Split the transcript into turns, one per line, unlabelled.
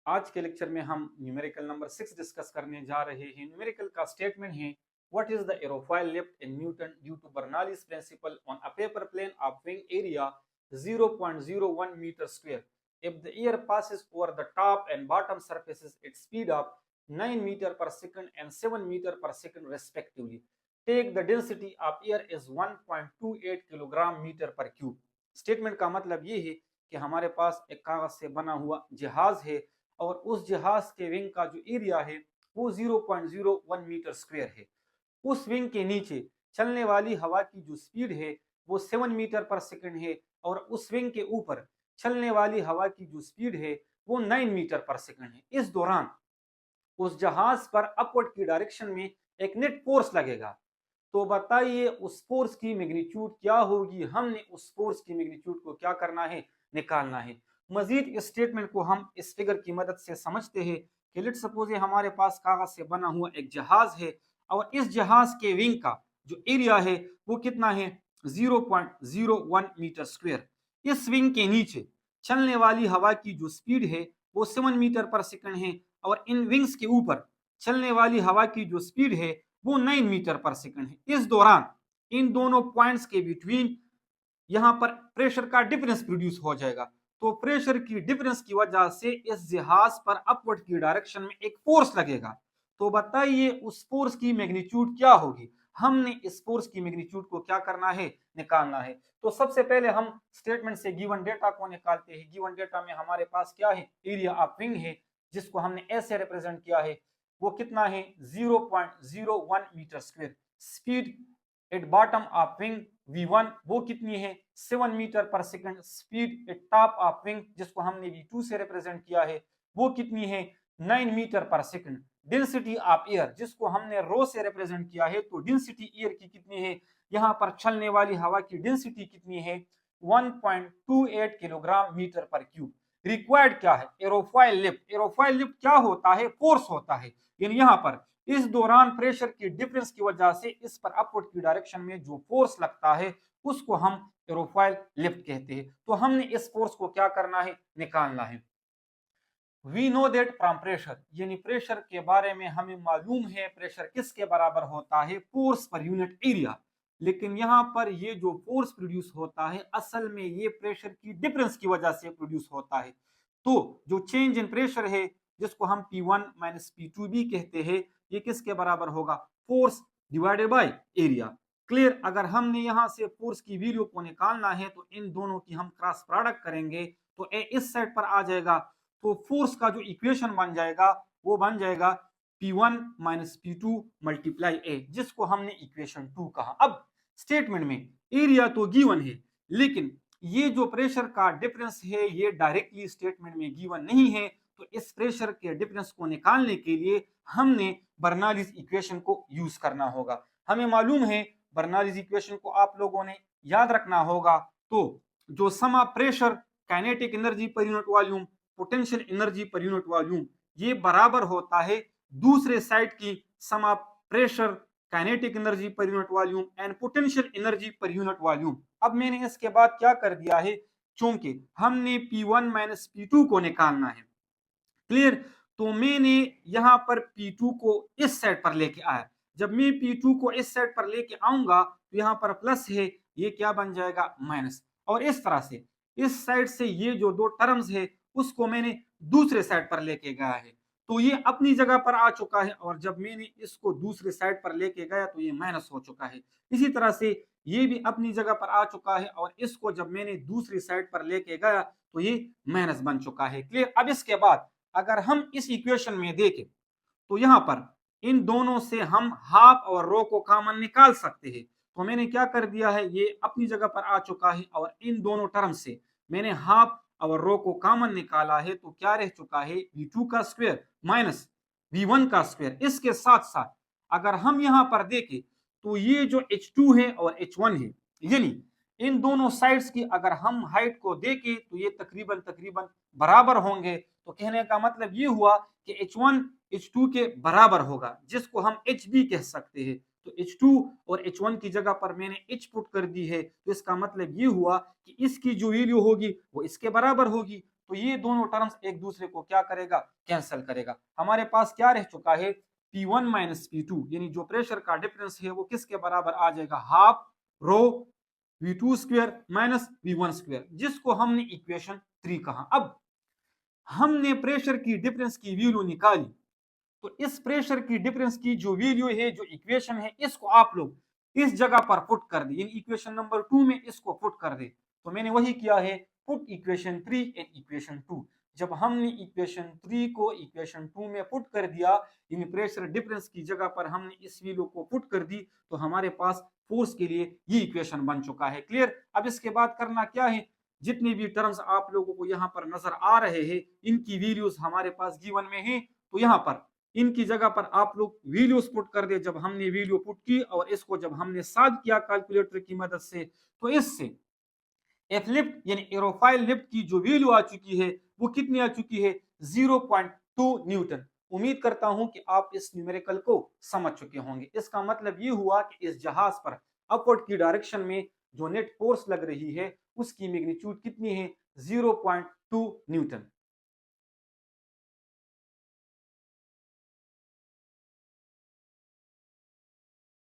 आज के लेक्चर में हम न्यूमेरिकल नंबर 6 डिस्कस करने जा रहे हैं। न्यूमेरिकल का स्टेटमेंट है what is the aerofoil lift in newton due to Bernoulli's principle on a paper plane of wing area 0.01 metre square if the air passes over the top and bottom surfaces at speed of 9 meter per second and 7 meter per second respectively. Take the density of air is 1.28 kilogram metre per cube. Statement का मतलब ये है कि हमारे पास एक कागज से बना हुआ जहाज है और उस जहाज के विंग का जो एरिया है वो 0.01 मीटर स्क्वायर है। उस विंग के नीचे चलने वाली हवा की जो स्पीड है वो 7 मीटर पर सेकंड है और उस विंग के ऊपर चलने वाली हवा की जो स्पीड है वो 9 मीटर पर सेकंड है। इस दौरान उस जहाज पर अपवर्ड की डायरेक्शन में एक नेट फोर्स लगेगा। तो बताइए उस फोर्स की मैग्नीट्यूड क्या होगी। हमने उस फोर्स की मैग्नीट्यूड को क्या करना है, निकालना है। मजीद इस स्टेटमेंट को हम इस फिगर की मदद से समझते हैं कि लेट्स सपोज हमारे पास कागज से बना हुआ एक जहाज है और इस जहाज के विंग का जो एरिया है वो कितना है 0.01 मीटर स्क्वायर। इस विंग के नीचे चलने वाली हवा की जो स्पीड है वो 7 मीटर पर सेकंड है और इन विंग्स के ऊपर चलने वाली हवा की जो स्पीड है वो 9 मीटर पर सेकंड है। इस दौरान इन दोनों पॉइंट्स के बिटवीन यहां पर प्रेशर का डिफरेंस प्रोड्यूस हो जाएगा। तो प्रेशर की डिफरेंस की वजह से इस जहाज पर अपवर्ड की डायरेक्शन में एक फोर्स लगेगा। तो बताइए उस फोर्स की मैग्नीट्यूड क्या होगी। हमने इस फोर्स की मैग्नीट्यूड को क्या करना है, निकालना है। तो सबसे पहले हम स्टेटमेंट से गिवन डेटा को निकालते हैं। गिवन डेटा में हमारे पास क्या है, एरिया ऑफ विंग है जिसको हमने ऐसे रिप्रेजेंट किया है। वो कितना है 0.01 metre square. Speed at bottom of wing v1 वो कितनी है 7 metre per second. Speed at top of wing जिसको हमने v2 से रिप्रेजेंट किया है वो कितनी है 9 metre per second. Density of air जिसको हमने रो से रिप्रेजेंट किया है तो डेंसिटी एयर की कितनी है, यहाँ पर चलने वाली हवा की डेंसिटी कितनी है 1.28 kilogram metre per cube. Required क्या है, एरोफॉइल लिफ्ट। एरोफॉइल लिफ्ट क्या होता है, फोर्स होता है। यानी यहाँ पर इस दौरान प्रेशर की डिफरेंस की वजह से इस पर अपवर्ड की डायरेक्शन में जो फोर्स लगता है उसको हम एरोफॉइल लिफ्ट कहते हैं। तो हमने इस फोर्स को क्या करना है, निकालना है। We know that from pressure, यानी प्रेशर के बारे में हमें मालूम है प्रेशर किसके बराबर होता है, फोर्स पर यूनिट एरिया। लेकिन यहाँ पर ये जो फोर्स प्रोड्यूस होता है असल में ये प्रेशर की डिफरेंस की वजह से प्रोड्यूस होता है। तो जो चेंज इन प्रेशर है जिसको हम P1 माइनस P2 भी कहते हैं ये किसके बराबर होगा, force divided by area. Clear. अगर हमने यहाँ से फोर्स की वैल्यू को निकालना है तो इन दोनों की हम क्रॉस प्रोडक्ट करेंगे तो ए इस साइड पर आ जाएगा। तो फोर्स का जो इक्वेशन बन जाएगा वो बन जाएगा P1 माइनस P2 मल्टीप्लाई ए जिसको हमने इक्वेशन 2 कहा। अब स्टेटमेंट में एरिया तो गिवन है लेकिन ये जो प्रेशर का डिफरेंस है ये डायरेक्टली स्टेटमेंट में गिवन नहीं है। तो इस प्रेशर के डिफरेंस को निकालने के लिए हमने बर्नौलीज इक्वेशन को यूज करना होगा। हमें मालूम है बर्नौलीज इक्वेशन को आप लोगों ने याद रखना होगा। तो जो sum of pressure, kinetic energy per unit volume, potential energy per unit volume ये बराबर होता है दूसरे साइड की sum of pressure, kinetic energy per unit volume and potential energy per unit volume. अब मैंने इसके बाद क्या कर दिया है, चूंकि हमने P1 माइनस P2 को निकालना है, क्लियर, तो मैंने यहां पर P2 को इस साइड पर लेके आया। जब मैं P2 को इस साइड पर लेके आऊंगा तो यहां पर प्लस है, ये क्या बन जाएगा माइनस। और इस तरह से इस साइड से ये जो दो टर्म्स है उसको मैंने दूसरे साइड पर लेके गया है तो ये अपनी जगह पर आ चुका है। और जब मैंने इसको दूसरे साइड पर लेके गया तो ये माइनस हो चुका है। इसी तरह से ये भी अपनी जगह पर आ चुका है और इसको जब मैंने दूसरी साइड पर लेके गया तो ये माइनस बन चुका है। क्लियर। अब इसके बाद अगर हम इस इक्वेशन में देखें तो यहां पर इन दोनों से हम हाफ और रो को कॉमन निकाल सकते हैं। तो मैंने क्या कर दिया है, ये अपनी जगह पर आ चुका है और इन दोनों टर्म से मैंने हाफ और रो को कॉमन निकाला है तो क्या रह चुका है v2 का स्क्वायर माइनस v1 का स्क्वायर। इसके साथ साथ अगर हम यहां पर देखें तो ये जो h2 है और h1 है, यानी इन दोनों साइड्स की अगर हम हाइट को देखें तो ये तकरीबन तकरीबन बराबर होंगे। तो कहने का मतलब ये हुआ कि H1 H2 के बराबर होगा जिसको हम H भी कह सकते हैं। तो H2 और H1 की जगह पर मैंने H पुट कर दी है तो इसका मतलब ये हुआ कि इसकी जो वैल्यू होगी वो इसके बराबर होगी। तो ये दोनों टर्म्स एक दूसरे को क्या करेगा, कैंसिल करेगा। हमारे पास क्या रह चुका है, P1 माइनस P2, यानी जो प्रेशर का डिफरेंस है वो किसके बराबर आ जाएगा, half rho V2 square minus V1 square, जिसको हमने इक्वेशन 3 कहा। अब हमने प्रेशर की डिफरेंस की वैल्यू निकाली, तो इस प्रेशर की डिफरेंस की जो वैल्यू है, जो इक्वेशन है, इसको आप लोग इस जगह पर पुट कर दे, इक्वेशन नंबर 2 में इसको पुट कर दे। तो मैंने वही किया है, पुट इक्वेशन 3 इन इक्वेशन 2। जब हमने इक्वेशन 3 को इक्वेशन 2 में पुट कर दिया, इन प्रेशर डिफरेंस की जगह पर हमने इस वैल्यू को पुट कर दी, तो हमारे पास फोर्स के लिए ये इक्वेशन बन चुका है। क्लियर। अब इसके बाद करना क्या है, जितने भी टर्म्स आप लोगों को यहाँ पर नजर आ रहे हैं, इनकी वैल्यूज हमारे पास गिवन में है, तो यहाँ पर इनकी जगह पर आप लोग वैल्यूज पुट कर दे। जब हमने वैल्यू पुट की और इसको जब हमने सॉल्व किया कैलकुलेटर की मदद से, तो इससे एफ लिफ्ट यानी एरोफाइल लिफ्ट की जो वैल्यू आ चुकी है वो कितनी आ चुकी है, 0.2 न्यूटन। उम्मीद करता हूं कि आप इस न्यूमेरिकल को समझ चुके होंगे। इसका मतलब ये हुआ कि इस जहाज पर अपवर्ड की डायरेक्शन में जो नेट फोर्स लग रही है उसकी मैग्नीट्यूड कितनी है, 0.2 न्यूटन।